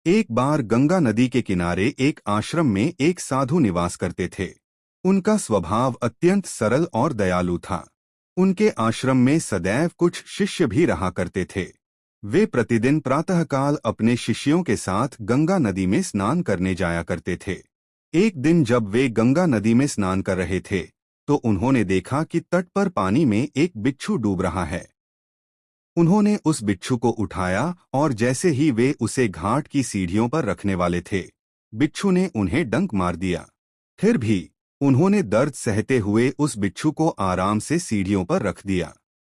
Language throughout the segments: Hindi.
एक बार गंगा नदी के किनारे एक आश्रम में एक साधु निवास करते थे। उनका स्वभाव अत्यंत सरल और दयालु था। उनके आश्रम में सदैव कुछ शिष्य भी रहा करते थे। वे प्रतिदिन प्रातःकाल अपने शिष्यों के साथ गंगा नदी में स्नान करने जाया करते थे। एक दिन जब वे गंगा नदी में स्नान कर रहे थे, तो उन्होंने देखा कि तट पर पानी में एक बिच्छू डूब रहा है। उन्होंने उस बिच्छू को उठाया और जैसे ही वे उसे घाट की सीढ़ियों पर रखने वाले थे, बिच्छू ने उन्हें डंक मार दिया। फिर भी उन्होंने दर्द सहते हुए उस बिच्छू को आराम से सीढ़ियों पर रख दिया।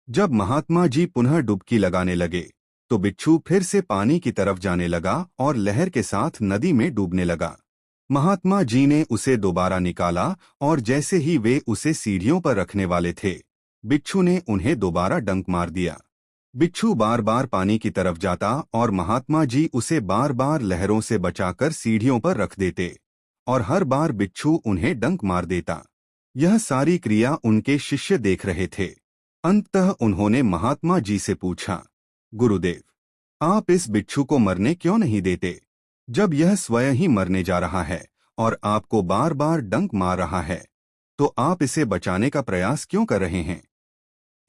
जब महात्मा जी पुनः डुबकी लगाने लगे, तो बिच्छू फिर से पानी की तरफ जाने लगा और लहर के साथ नदी में डूबने लगा। महात्मा जी ने उसे दोबारा निकाला और जैसे ही वे उसे सीढ़ियों पर रखने वाले थे, बिच्छू ने उन्हें दोबारा डंक मार दिया। बिच्छू बार बार पानी की तरफ जाता और महात्मा जी उसे बार बार लहरों से बचाकर सीढ़ियों पर रख देते और हर बार बिच्छू उन्हें डंक मार देता। यह सारी क्रिया उनके शिष्य देख रहे थे। अंततः उन्होंने महात्मा जी से पूछा, गुरुदेव, आप इस बिच्छू को मरने क्यों नहीं देते? जब यह स्वयं ही मरने जा रहा है और आपको बार बार डंक मार रहा है, तो आप इसे बचाने का प्रयास क्यों कर रहे हैं?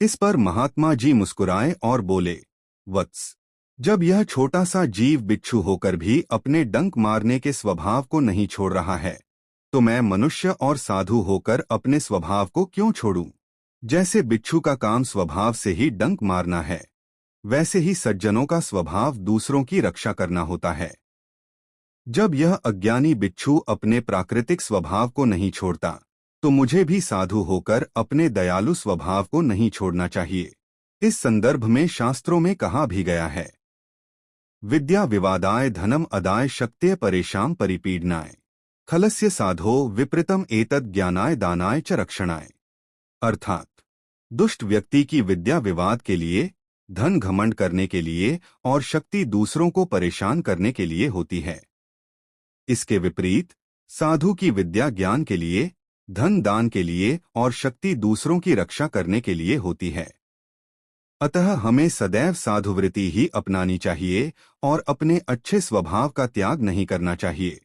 इस पर महात्मा जी मुस्कुराए और बोले, वत्स, जब यह छोटा सा जीव बिच्छू होकर भी अपने डंक मारने के स्वभाव को नहीं छोड़ रहा है, तो मैं मनुष्य और साधु होकर अपने स्वभाव को क्यों छोड़ूं? जैसे बिच्छू का काम स्वभाव से ही डंक मारना है, वैसे ही सज्जनों का स्वभाव दूसरों की रक्षा करना होता है। जब यह अज्ञानी बिच्छू अपने प्राकृतिक स्वभाव को नहीं छोड़ता, तो मुझे भी साधु होकर अपने दयालु स्वभाव को नहीं छोड़ना चाहिए। इस संदर्भ में शास्त्रों में कहा भी गया है, विद्या विवादाय धनम अदाय शक्त्य परेशान परिपीडनाय खलस्य साधो विपरीतम एतद ज्ञानाय दानाय च रक्षणाय। अर्थात दुष्ट व्यक्ति की विद्या विवाद के लिए, धन घमंड करने के लिए और शक्ति दूसरों को परेशान करने के लिए होती है। इसके विपरीत साधु की विद्या ज्ञान के लिए, धन दान के लिए और शक्ति दूसरों की रक्षा करने के लिए होती है। अतः हमें सदैव साधुवृत्ति ही अपनानी चाहिए और अपने अच्छे स्वभाव का त्याग नहीं करना चाहिए।